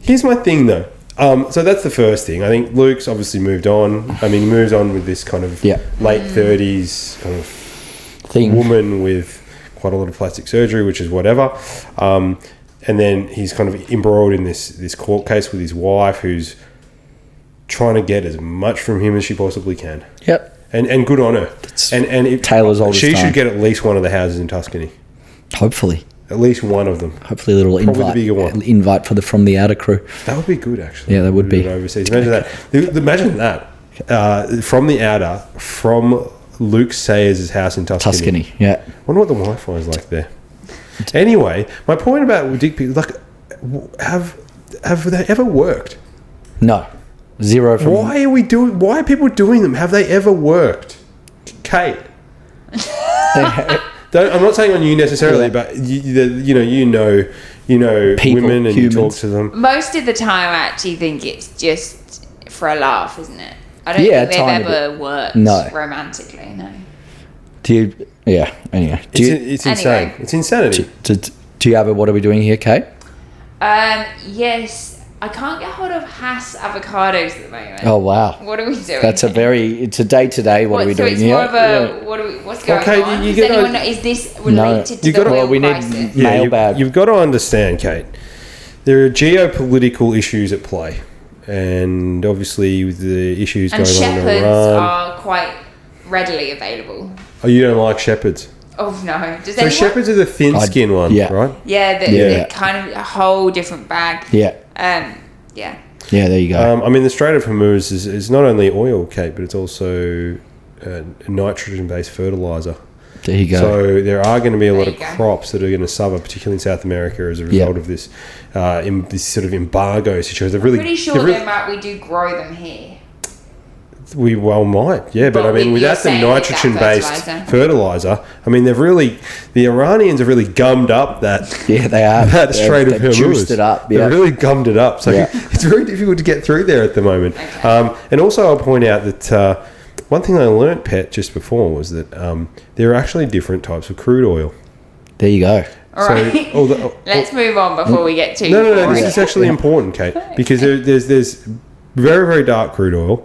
Here's my thing, though. So that's the first thing. I think Luke's obviously moved on. I mean, he moves on with this kind of late 30s kind of thing. Woman with quite a lot of plastic surgery, which is whatever. And then he's kind of embroiled in this court case with his wife, who's trying to get as much from him as she possibly can. Yep. And good on her. And if Taylor's oldest she should get at least one of the houses in Tuscany. Hopefully. At least one of them. Hopefully a little invite from the outer crew. That would be good, actually. Yeah, that would be. Overseas. Imagine that. Imagine that. From the outer, from Luke Sayers' house in Tuscany. Yeah. I wonder what the Wi-Fi is like there. Anyway, my point about dick pics, have they ever worked? No. Zero from... Why are people doing them? Have they ever worked? Kate. I'm not saying on you necessarily, Yeah. but you know People, women and humans. you talk to them. Most of the time, I actually think it's just for a laugh, isn't it? I don't Yeah, think they've tiny ever worked No. romantically, no. Do you? Yeah. Anyway, It's insane. Anyway. It's insanity. do you have a what are we doing here, Kate? Yes, I can't get hold of Hass avocados at the moment. Oh wow, What are we doing? it's a day to day. What are we so doing it's here? more of a, what's going Okay, on? you Does gotta- anyone know, is this related to You the gotta- oil Well, we need- crisis? Yeah. Mailbag. You've got to understand, Kate. There are geopolitical issues at play, and obviously with the issues And going on in shepherds Iran. are quite readily available. Oh, you don't like shepherds? Oh no! Does So anyone? shepherds are the thin skin one, yeah. right? Yeah, Yeah. they're kind of a whole different bag. Yeah, Yeah. yeah. There you go. I mean, the Strait of Hormuz is not only oil, Kate, but it's also a nitrogen-based fertilizer. There you go. So there are going to be a lot There of you go. crops that are going to suffer, particularly in South America, as a result of this, in this sort of embargo situation. They're really, Pretty sure they're really- we do grow them here. we well might, yeah. But But I mean, you're without the saying without nitrogen-based fertilizer. fertilizer, I mean, the Iranians have really gummed up that. yeah, they are. That Strait of They've Hormuz. juiced it up. Yeah. They've really gummed it up. So Yeah. it's very difficult to get through there at the moment. Okay. And also, I'll point out that one thing I learnt, Pet, just before was that there are actually different types of crude oil. There you go. All right. Let's move on before we get too. No. boring. This is actually important, Kate, because there's very, very dark crude oil,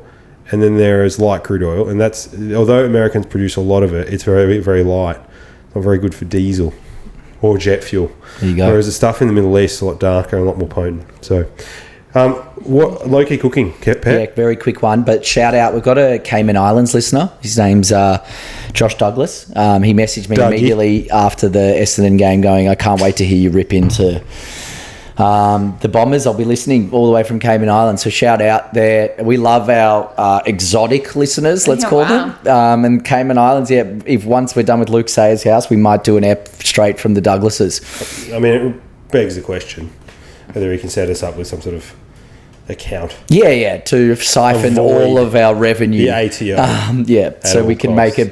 and then there is light crude oil, and that's although Americans produce a lot of it, it's very, very light. Not very good for diesel or jet fuel. There you go. Whereas the stuff in the Middle East is a lot darker and a lot more potent. So, what low-key cooking, Pet? Yeah, very quick one. But shout out, we've got a Cayman Islands listener. His name's Josh Douglas. He messaged me Dougie. immediately after the Essendon game going, I can't wait to hear you rip into the Bombers. I'll be listening all the way from Cayman Islands. So shout out there. We love our exotic listeners, let's Yeah, call wow. them. And Cayman Islands, yeah, if once we're done with Luke Sayers' house, we might do an ep straight from the Douglases. I mean, it begs the question whether he can set us up with some sort of account. Yeah, to siphon Avoid all of our revenue. the ATO. So all we can costs. make a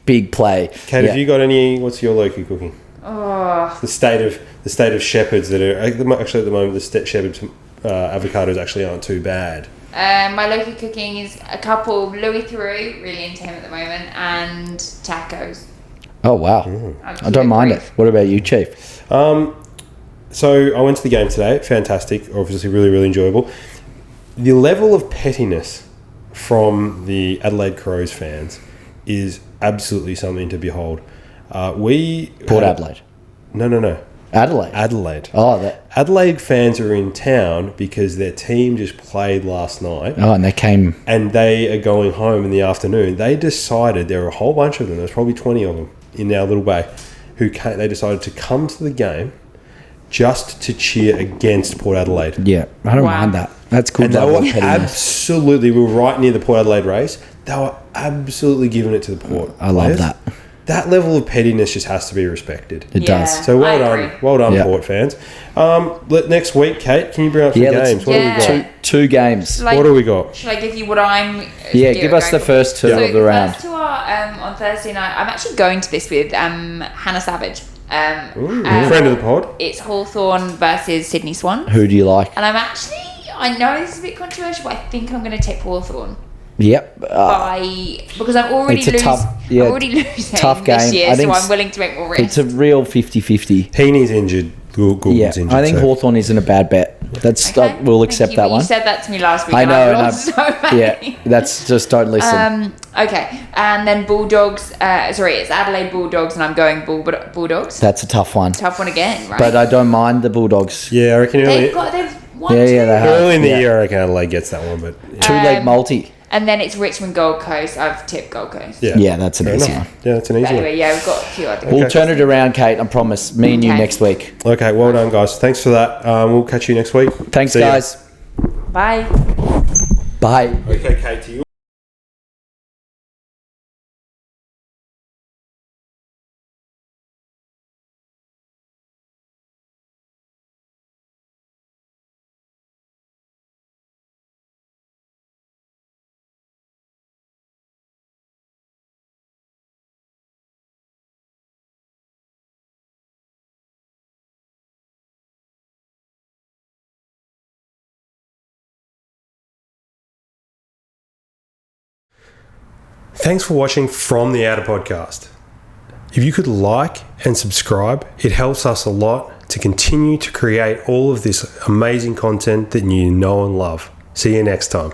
big play. Kate, Yeah. have you got any? What's your low-key cooking? Oh, The state of shepherds that are actually at the moment. The shepherds avocados actually aren't too bad. my local cooking is a couple of Louis Theroux, really into him at the moment, and tacos. Oh wow, I don't mind it. What about you, Chief? So I went to the game today. Fantastic, obviously really, really enjoyable. The level of pettiness from the Adelaide Crows fans is absolutely something to behold. Port Adelaide, No. Adelaide. Adelaide. Oh, that. Adelaide fans are in town because their team just played last night. Oh, and they came. And they are going home in the afternoon. They decided, there were a whole bunch of them, there's probably 20 of them in our little bay, they decided to come to the game just to cheer against Port Adelaide. Yeah, I don't Wow. mind that. That's good. And they level were of pettiness. absolutely, we were right near the Port Adelaide race, they were absolutely giving it to the Port. I love players. that. That level of pettiness just has to be respected. It Yeah. does. So well I done, agree. well done, Yeah. Port fans. Next week, Kate, can you bring up some Yeah, let's- games? What have we got? Yeah. Two games. Like, What do we got? Should I give you what I'm? Yeah, give us the first two So of the round. first two are on Thursday night. I'm actually going to this with Hannah Savage. Ooh, friend of the pod. It's Hawthorn versus Sydney Swans. Who do you like? And I know this is a bit controversial, but I think I'm going to tip Hawthorn Yep. because I'm already It's a tough- I'm yeah, already losing tough this game. year, I think so I'm willing to make more risk. It's a real 50-50. Heaney's injured. Goulden's Yeah, injured. I think so- Hawthorn isn't a bad bet. That's Okay, we'll thank accept you, that but one. You said that to me last week. I and know, and lost so badly. yeah, that's just don't listen. Okay, and then Bulldogs. It's Adelaide Bulldogs, and I'm going Bulldogs. That's a tough one, Tough one again, right? but I don't mind the Bulldogs. Yeah, I reckon they've won Yeah, two. they have. early in the Yeah. year, I reckon Adelaide gets that one, but yeah. Two-leg multi. And then it's Richmond Gold Coast. I've tipped Gold Coast. Yeah, that's an fair easy enough. one. Yeah, that's an But easy anyway, yeah, we've got a few other. We'll turn it around, Kate. I promise. Me and you Okay. next week. one. Okay, well done, guys. Thanks for that. We'll catch you next week. Thanks, See ya. guys. Bye. Bye. Okay, Kate, to you. thanks for watching From the Outer Podcast. If you could like and subscribe, it helps us a lot to continue to create all of this amazing content that you know and love. See you next time.